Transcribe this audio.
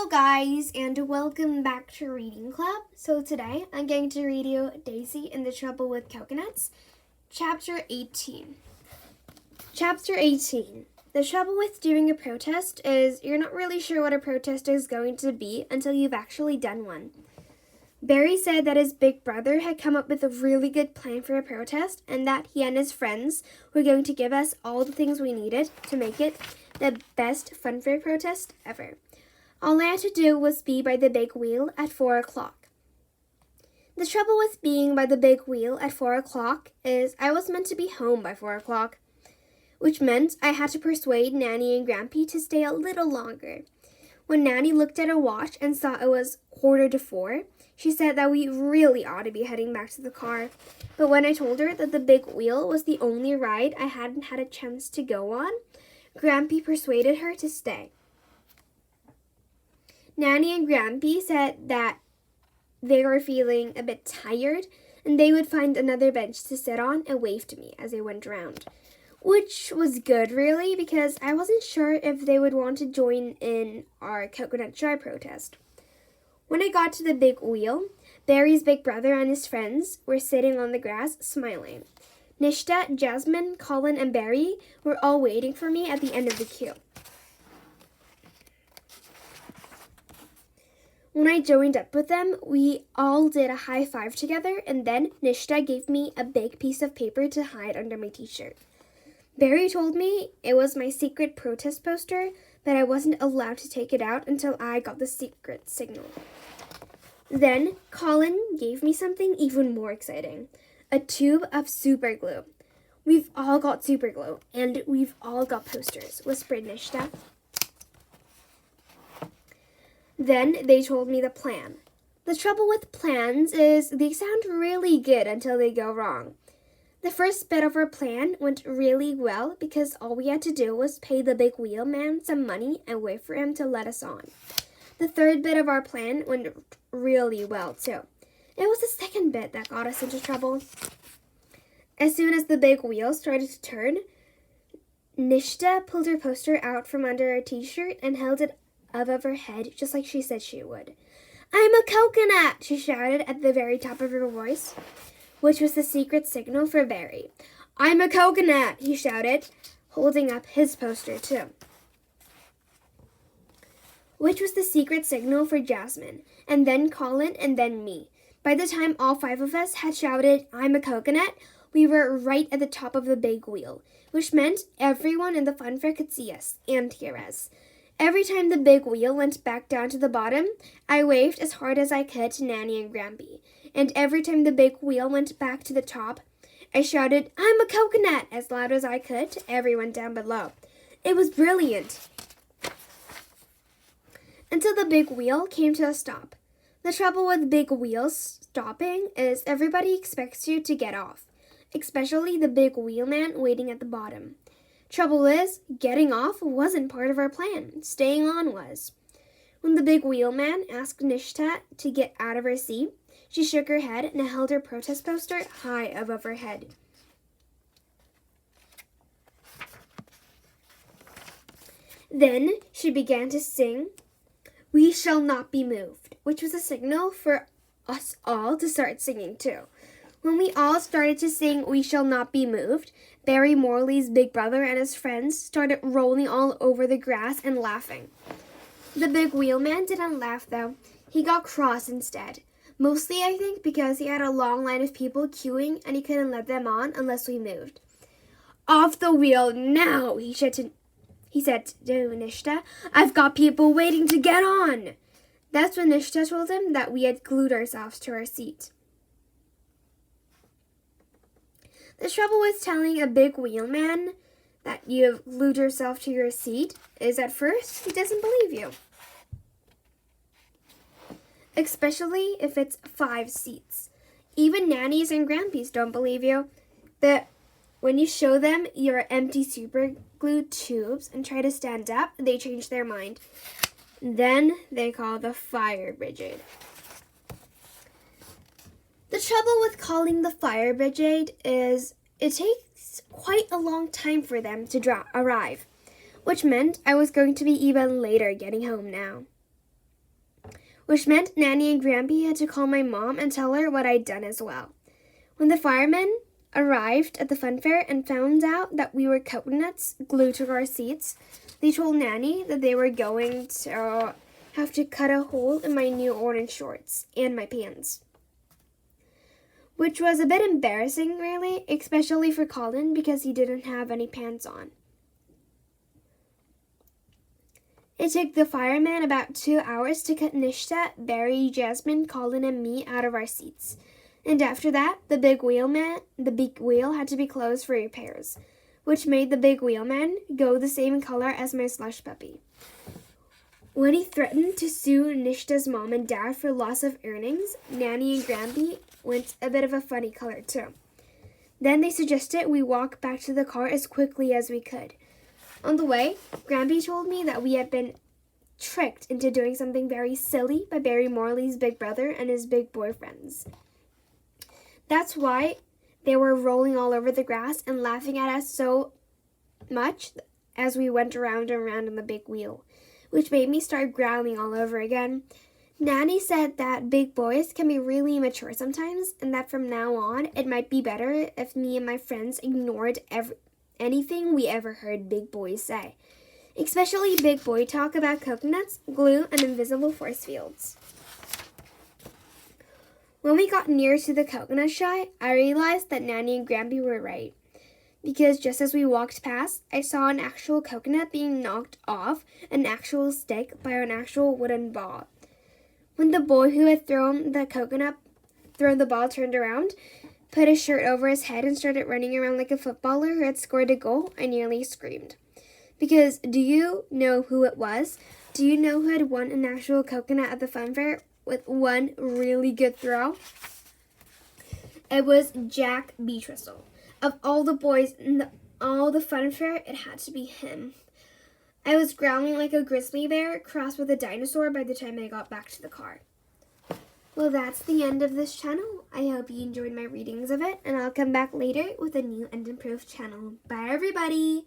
Hello guys and welcome back to Reading Club. So today I'm going to read you Daisy and the Trouble with Coconuts, Chapter 18. Chapter 18. The trouble with doing a protest is you're not really sure what a protest is going to be until you've actually done one. Barry said that his big brother had come up with a really good plan for a protest and that he and his friends were going to give us all the things we needed to make it the best fun fair protest ever. All I had to do was be by the big wheel at 4 o'clock. The trouble with being by the big wheel at 4 o'clock is I was meant to be home by 4 o'clock, which meant I had to persuade Nanny and Grampy to stay a little longer. When Nanny looked at her watch and saw it was 3:45, she said that we really ought to be heading back to the car. But when I told her that the big wheel was the only ride I hadn't had a chance to go on, Grampy persuaded her to stay. Nanny and Grampy said that they were feeling a bit tired and they would find another bench to sit on and wave to me as they went around, which was good really because I wasn't sure if they would want to join in our coconut dry protest. When I got to the big wheel, Barry's big brother and his friends were sitting on the grass smiling. Nishta, Jasmine, Colin, and Barry were all waiting for me at the end of the queue. When I joined up with them, we all did a high five together, and then Nishta gave me a big piece of paper to hide under my t-shirt. Barry told me it was my secret protest poster, but I wasn't allowed to take it out until I got the secret signal. Then Colin gave me something even more exciting, a tube of super glue. We've all got super glue, and we've all got posters, whispered Nishta. Then they told me the plan. The trouble with plans is they sound really good until they go wrong. The first bit of our plan went really well because all we had to do was pay the big wheel man some money and wait for him to let us on. The third bit of our plan went really well too. It was the second bit that got us into trouble. As soon as the big wheel started to turn, Nishta pulled her poster out from under her t-shirt and held it above her head, just like she said she would. "I'm a coconut!" she shouted at the very top of her voice, which was the secret signal for Barry. "I'm a coconut!" he shouted, holding up his poster too, which was the secret signal for Jasmine, and then Colin, and then me. By the time all five of us had shouted, "I'm a coconut," we were right at the top of the big wheel, which meant everyone in the fun fair could see us and hear us. Every time the big wheel went back down to the bottom, I waved as hard as I could to Nanny and Grampy. And every time the big wheel went back to the top, I shouted, "I'm a coconut," as loud as I could to everyone down below. It was brilliant. Until the big wheel came to a stop. The trouble with big wheels stopping is everybody expects you to get off, especially the big wheelman waiting at the bottom. Trouble is, getting off wasn't part of our plan. Staying on was. When the big wheelman asked Nishta to get out of her seat, she shook her head and held her protest poster high above her head. Then she began to sing, "We Shall Not Be Moved," which was a signal for us all to start singing too. When we all started to sing "We Shall Not Be Moved," Barry Morley's big brother and his friends started rolling all over the grass and laughing. The big wheelman didn't laugh though. He got cross instead. Mostly, I think, because he had a long line of people queuing and he couldn't let them on unless we moved. "Off the wheel now," he said to Nishta. "I've got people waiting to get on." That's when Nishta told him that we had glued ourselves to our seat. The trouble with telling a big wheelman that you've glued yourself to your seat is at first he doesn't believe you. Especially if it's 5 seats. Even Nannies and Grampies don't believe you. But when you show them your empty super glue tubes and try to stand up, they change their mind. Then they call the fire brigade. The trouble with calling the fire brigade is it takes quite a long time for them to arrive, which meant I was going to be even later getting home now. which meant Nanny and Grampy had to call my mom and tell her what I'd done as well. When the firemen arrived at the fun fair and found out that we were coconuts glued to our seats, they told Nanny that they were going to have to cut a hole in my new orange shorts and my pants. Which was a bit embarrassing, really, especially for Colin because he didn't have any pants on. It took the firemen about 2 hours to cut Nishta, Barry, Jasmine, Colin, and me out of our seats. And after that, the big wheel had to be closed for repairs, which made the big wheelman go the same color as my slush puppy. When he threatened to sue Nishta's mom and dad for loss of earnings, Nanny and Grampy went a bit of a funny color too. Then they suggested we walk back to the car as quickly as we could. On the way, Grampy told me that we had been tricked into doing something very silly by Barry Morley's big brother and his big boyfriends. That's why they were rolling all over the grass and laughing at us so much as we went around and around in the big wheel, which made me start growling all over again. Nanny said that big boys can be really immature sometimes, and that from now on, it might be better if me and my friends ignored anything we ever heard big boys say, especially big boy talk about coconuts, glue, and invisible force fields. When we got near to the coconut shy, I realized that Nanny and Grampy were right, because just as we walked past, I saw an actual coconut being knocked off an actual stick by an actual wooden ball. When the boy who had thrown the ball turned around, put his shirt over his head, and started running around like a footballer who had scored a goal, I nearly screamed. Because do you know who it was? Do you know who had won an actual coconut at the fun fair with one really good throw? It was Jack Beetristle. Of all the boys in all the fun fair, it had to be him. I was growling like a grizzly bear crossed with a dinosaur by the time I got back to the car. Well, that's the end of this channel. I hope you enjoyed my readings of it, and I'll come back later with a new and improved channel. Bye, everybody!